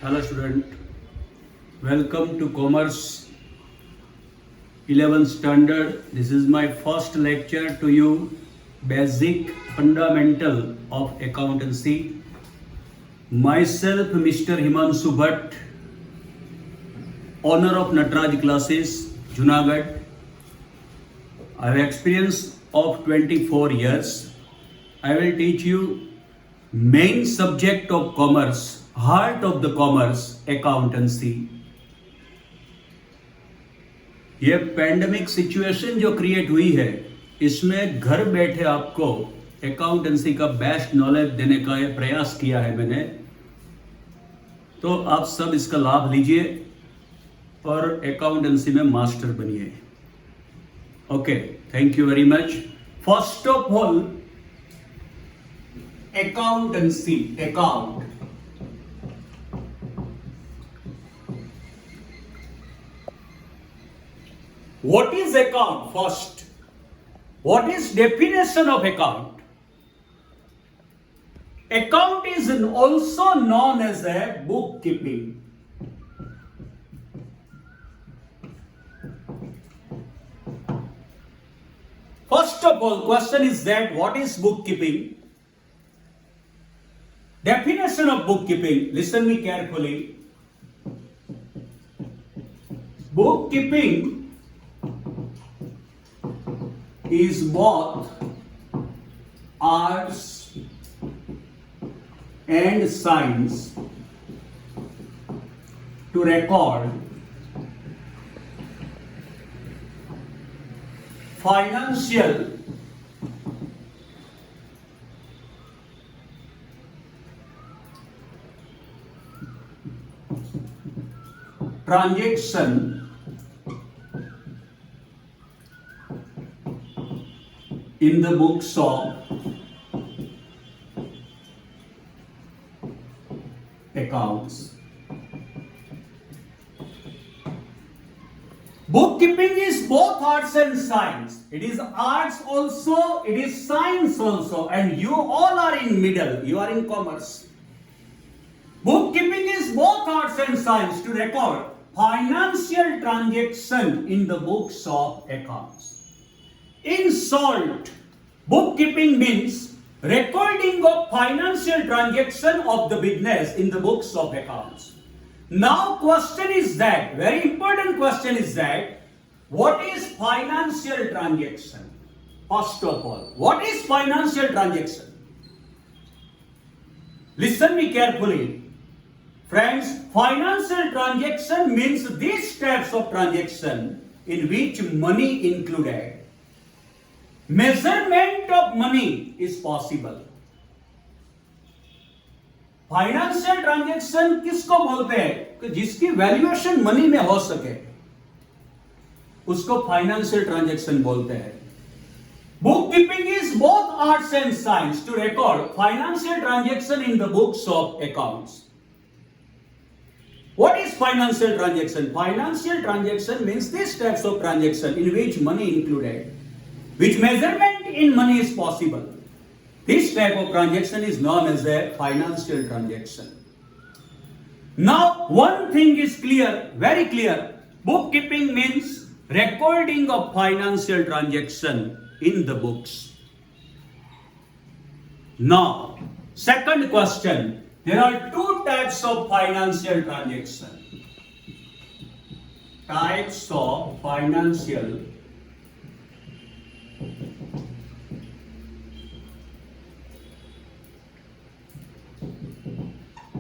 Hello student, welcome to Commerce 11th Standard. This is my first lecture to you, Basic Fundamental of Accountancy. Myself, Mr. Himanshu Bhatt, owner of Nataraj Classes, Junagadh. I have experience of 24 years. I will teach you main subject of commerce, heart of the commerce, accountancy. ये pandemic situation जो create हुई है, इसमें घर बैठे आपको accountancy का best knowledge देने का ये प्रयास किया है मैंने. तो आप सब इसका लाभ लीजिए और अकाउंटेंसी में मास्टर बनिए. Okay, thank you very much. First of all, accountancy, account. What is account first? What is definition of account? Account is also known as a bookkeeping. First of all, question is that what is bookkeeping? Definition of bookkeeping. Listen me carefully. Bookkeeping is both arts and science to record financial transaction in the books of accounts. Bookkeeping is both arts and science. It is arts also, it is science also, and you all are in middle, you are in commerce. Bookkeeping is both arts and science to record financial transaction in the books of accounts. In short, bookkeeping means recording of financial transaction of the business in the books of accounts. Now question is that, very important question is that, what is financial transaction? First of all, what is financial transaction? Listen me carefully. Friends, financial transaction means these types of transaction in which money included. Measurement of money is possible. Financial transaction किसको बोलते हैं कि जिसकी valuation money में हो सके, उसको financial transaction बोलते हैं. Bookkeeping is both arts and science to record financial transaction in the books of accounts. What is financial transaction? Financial transaction means these types of transaction in which money included, which measurement in money is possible. This type of transaction is known as a financial transaction. Now, one thing is clear, very clear. Bookkeeping means recording of financial transaction in the books. Now, second question. There are two types of financial transaction. Types of financial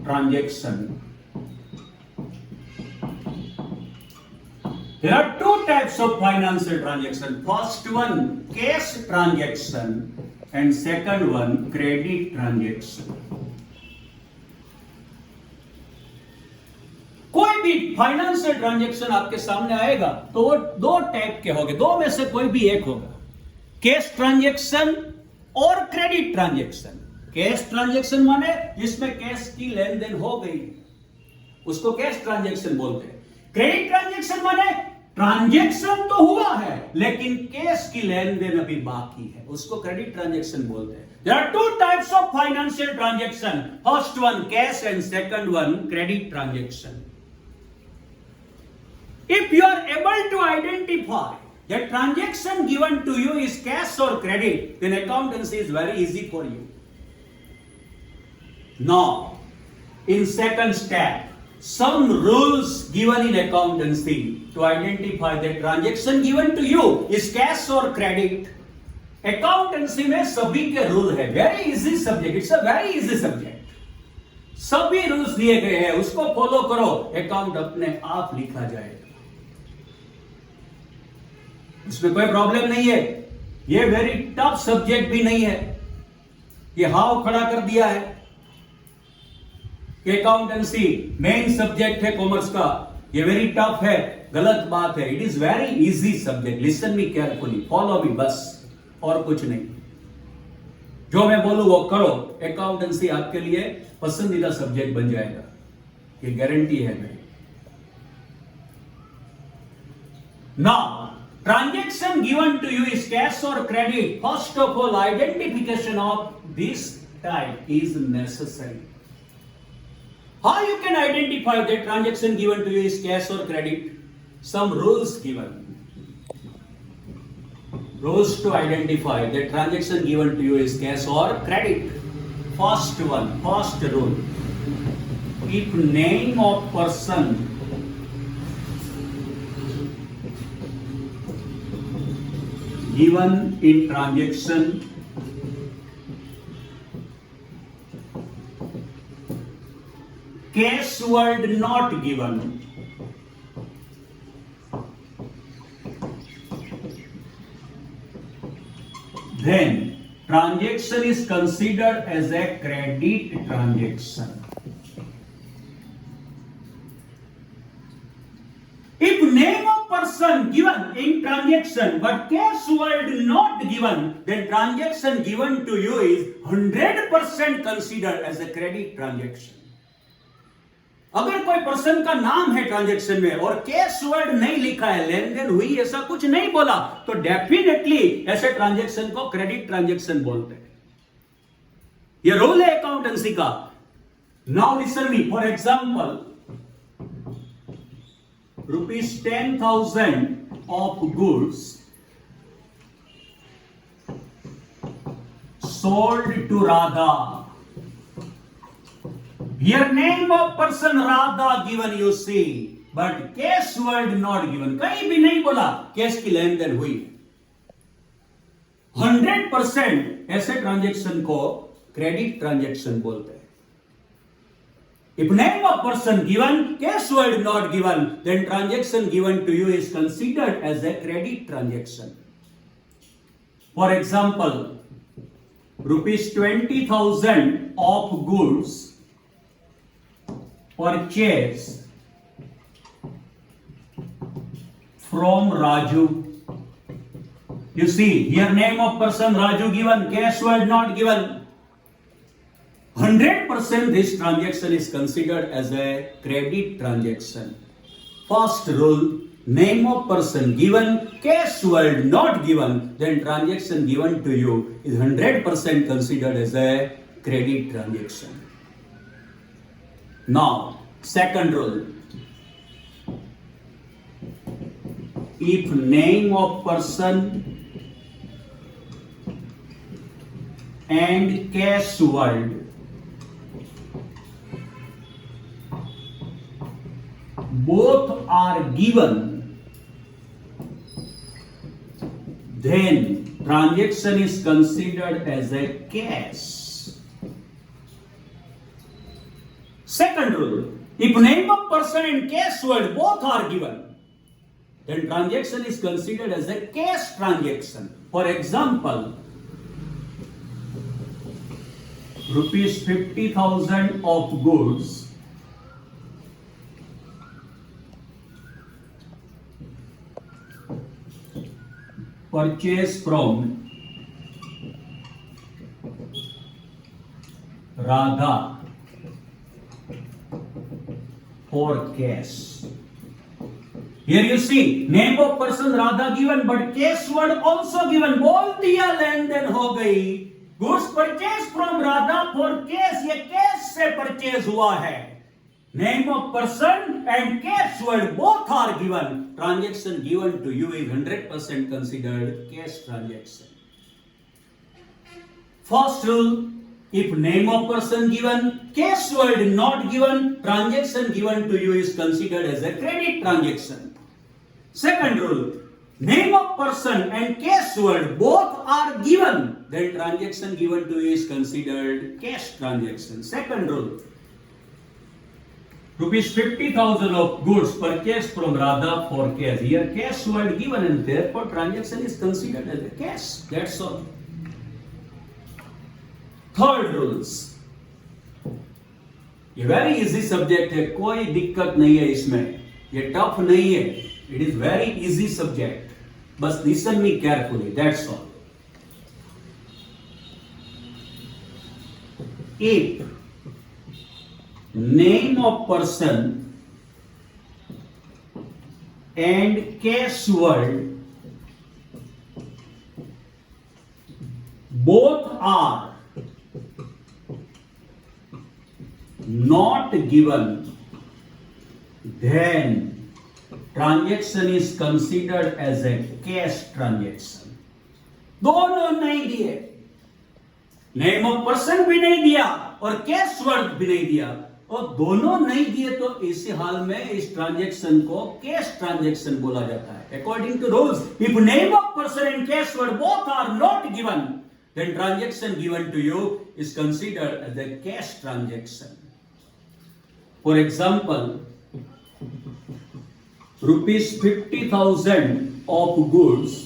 transaction. There are two types of financial transaction. First one, cash transaction, and second one, credit transaction. कोई भी financial transaction आपके सामने आएगा तो वो दो type के होंगे, दो में से कोई भी एक होगा. कैश ट्रांजैक्शन और क्रेडिट ट्रांजैक्शन. कैश ट्रांजैक्शन माने जिसमें कैश की लेन देन हो गई, उसको कैश ट्रांजैक्शन बोलते हैं. क्रेडिट ट्रांजैक्शन माने ट्रांजैक्शन तो हुआ है लेकिन कैश की लेन देन अभी बाकी है, उसको क्रेडिट ट्रांजैक्शन बोलते हैं. There are two types of financial transaction. First one cash and second one credit transaction. If you are able to identify that transaction given to you is cash or credit, then accountancy is very easy for you. Now, in second step, some rules given in accountancy to identify that transaction given to you is cash or credit. Accountancy में सभी के rule है. Very easy subject, it's a very easy subject. सभी rules दिए गए हैं, उसको follow करो, अकाउंट अपने आप लिखा जाएगा. इसमें कोई प्रॉब्लम नहीं है. ये वेरी टफ सब्जेक्ट भी नहीं है. ये हाव खड़ा कर दिया है कि अकाउंटेंसी मेन सब्जेक्ट है कॉमर्स का, ये वेरी टफ है. गलत बात है. It is very easy subject. Listen me carefully, follow me, बस और कुछ नहीं. जो मैं बोलूं वो करो. अकाउंटेंसी आपके लिए पसंदीदा सब्जेक्ट बन जाएगा, ये गारंटी है मेरी. Now transaction given to you is cash or credit. First of all identification of this type is necessary. How you can identify that transaction given to you is cash or credit? Some rules given. Rules to identify that transaction given to you is cash or credit. First one, first rule. If name of person given in transaction cash word not given, then transaction is considered as a credit transaction. If name of person given in transaction but cash word not given, then transaction given to you is 100% considered as a credit transaction. अगर कोई person का नाम है transaction में और cash word नहीं लिखा है, लेन देन हुई ऐसा कुछ नहीं बोला, तो डेफिनेटली ऐसे ट्रांजैक्शन को क्रेडिट ट्रांजैक्शन बोलते हैं. ये रूल है अकाउंटेंसी का. Now listen me. For example, ₹10,000 of goods sold to Radha. Here name of person Radha given you see, but cash word not given. कहीं भी नहीं बोला कैश की लेन देन हुई. 100% ऐसे ट्रांजैक्शन को क्रेडिट ट्रांजैक्शन बोलते हैं. If name of person given, cash word not given, then transaction given to you is considered as a credit transaction. For example, ₹20,000 of goods purchase from Raju. You see, here name of person Raju given, cash word not given. 100% this transaction is considered as a credit transaction. First rule, name of person given, cash word not given, then transaction given to you is 100% considered as a credit transaction. Now, second rule. If name of person and cash word both are given, then transaction is considered as a cash. Second rule, if name of person and cash word both are given, then transaction is considered as a cash transaction. For example, ₹50,000 of goods purchased from Radha for cash. Here you see, name of person Radha given, but cash word also given. बोल दिया लेन then हो गई, goods purchase from Radha for cash, ये cash से purchase हुआ है. Name of person and cash word both are given. Transaction given to you is 100% considered cash transaction. First rule, if name of person given, cash word not given, transaction given to you is considered as a credit transaction. Second rule, name of person and cash word both are given, then transaction given to you is considered cash transaction. Second rule, rupees 50,000 of goods purchased from Radha for cash. Here cash word given and therefore transaction is considered as a cash. That's all. Third rules. ये very easy subject है, कोई दिक्कत नहीं है इसमें, ये tough नहीं है. It is very easy subject. बस listen me carefully. That's all. If name of person and cash word both are not given, then transaction is considered as a cash transaction. दोनों नहीं दिए, नेम ऑफ पर्सन भी नहीं दिया और cash word भी नहीं दिया, और दोनों नहीं दिए तो इस हाल में इस ट्रांजैक्शन को कैश ट्रांजैक्शन बोला जाता है. According to rules, if name of person and cash word both are not given, then transaction given to you is considered as a cash transaction. For example, rupees 50,000 of goods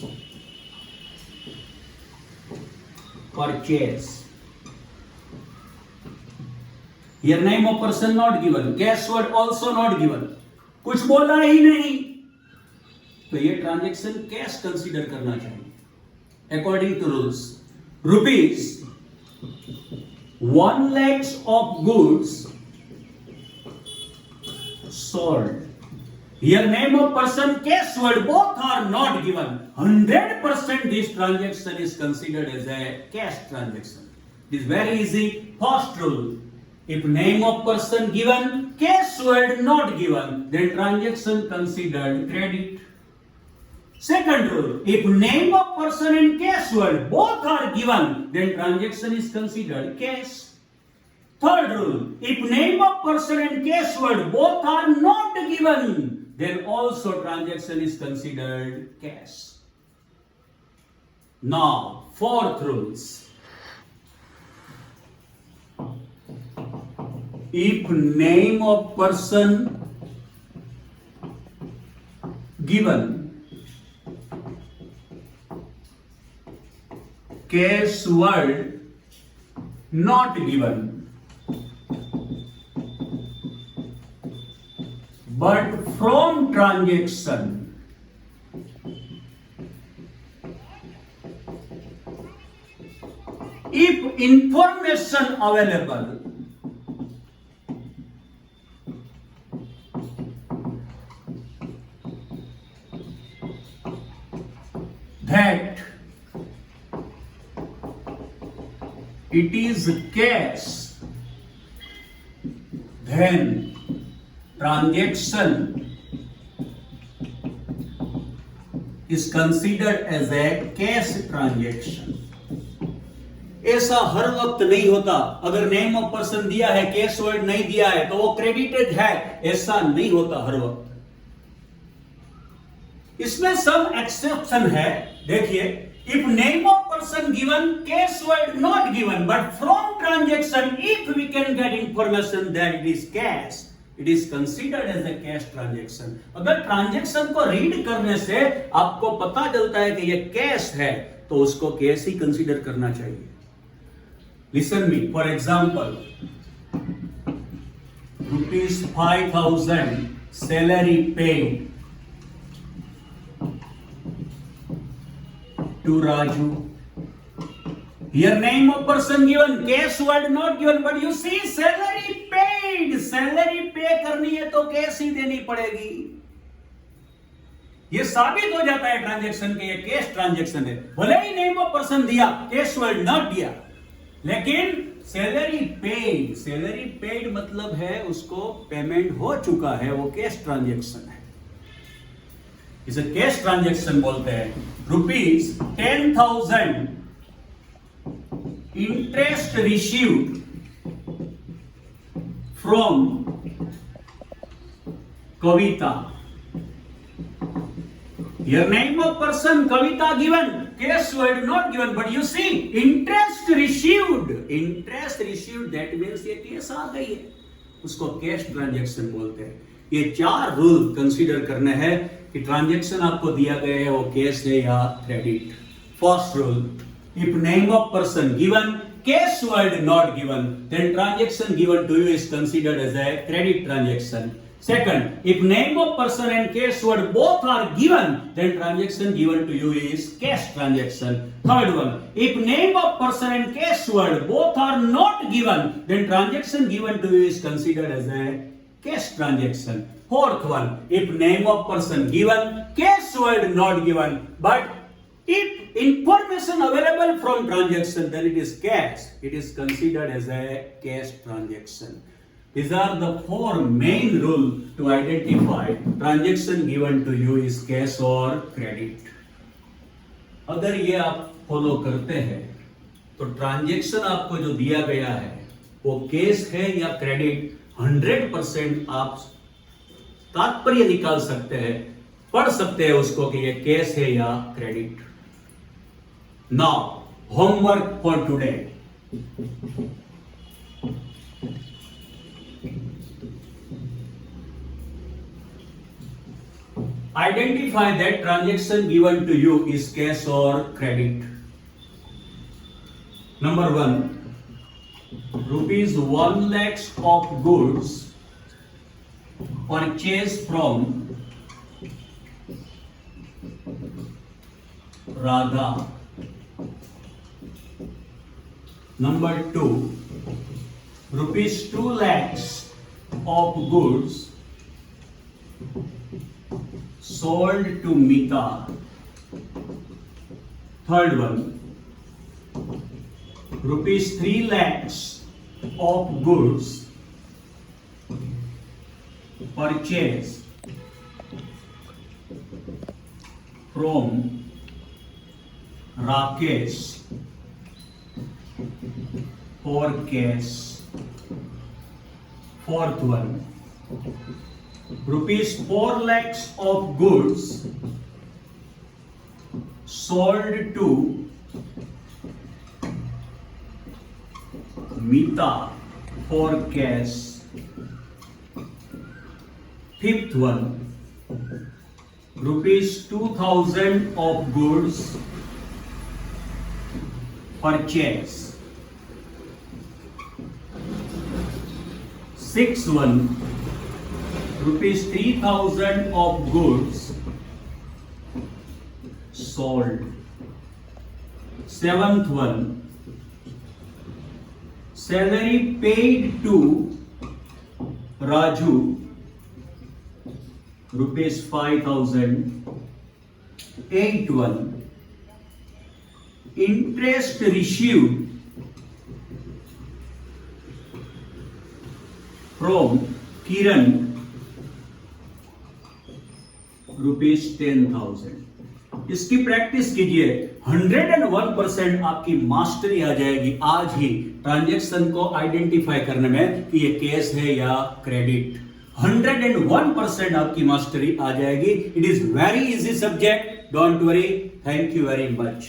purchase. Here name of person not given, cash word also not given, कुछ बोला ही नहीं, तो ये transaction cash consider करना चाहिए. According to rules, rupees 1 lakhs of goods sold. Here name of person, cash word both are not given. 100% this transaction is considered as a cash transaction. It is very easy. First rule, if name of person given, cash word not given, then transaction considered credit. Second rule, if name of person and cash word both are given, then transaction is considered cash. Third rule, if name of person and cash word both are not given, then also transaction is considered cash. Now, fourth rules. If name of person given, cash word not given, but from transaction if information available that it is cash, then transaction is considered as a cash transaction. ऐसा हर वक्त नहीं होता. अगर name of person दिया है, cash word नहीं दिया है, तो वो क्रेडिटेड है, ऐसा नहीं होता हर वक्त. इसमें सब एक्सेप्शन है. देखिए, if name of person given, cash word not given, but from transaction if we can get information that it is cash, it is considered as a cash transaction. अगर ट्रांजैक्शन को रीड करने से आपको पता चलता है कि ये कैश है, तो उसको कैश ही कंसीडर करना चाहिए. Listen me. For example, rupees 5,000 salary paid to Raju. Here name of person given, cash word not given, but you see salary paid. Salary pay करनी है तो कैश ही देनी पड़ेगी. ये साबित हो जाता है ट्रांजैक्शन के ये कैश ट्रांजैक्शन है. भले ही नेम ऑफ पर्सन दिया, कैश वर्ड नॉट दिया, लेकिन सैलरी पेड मतलब है उसको पेमेंट हो चुका है, वो कैश ट्रांजेक्शन है, इसे कैश ट्रांजेक्शन बोलते हैं। ₹10,000 interest received from Kavita, your name of person Kavita given, cash word not given, but you see interest received, that means ये केस आ गई है, उसको कैश ट्रांजेक्शन बोलते हैं। ये 4 रूल कंसीडर करने हैं कि ट्रांजेक्शन आपको दिया गया है वो कैश है या credit. First rule, if name of person given, cash word not given, then transaction given to you is considered as a credit transaction. Second, if name of person and cash word both are given, then transaction given to you is cash transaction. Third one, if name of person and cash word both are not given, then transaction given to you is considered as a cash transaction. Fourth one, if name of person given, cash word not given, but if information available from transaction, then it is cash. It is considered as a cash transaction. These are the 4 main rules to identify transaction given to you is cash or credit. अगर ये आप follow करते हैं तो transaction आपको जो दिया गया है वो कैश है या क्रेडिट 100% आप तात्पर्य निकाल सकते हैं, पढ़ सकते हैं उसको कि ये कैश है या credit. Now homework for today. Identify that transaction given to you is cash or credit. Number 1, ₹1 lakhs of goods purchased from Radha. Number 2, ₹2 lakhs of goods sold to Mita. Third one, ₹3 lakhs of goods purchased from Rakesh for cash. Fourth one, ₹4 lakhs of goods sold to Mita for cash. Fifth one, ₹2,000 of goods purchased. Sixth one, ₹3,000 of goods sold. Seventh one, salary paid to Raju, ₹5,000. Eighth one, interest received from Kiran, ₹10,000. इसकी practice कीजिए, 101% आपकी mastery आ जाएगी आज ही transaction को identify करने में कि ये कैश है या क्रेडिट। 101% आपकी मास्टरी आ जाएगी। It is very easy subject, don't worry. Thank you very much.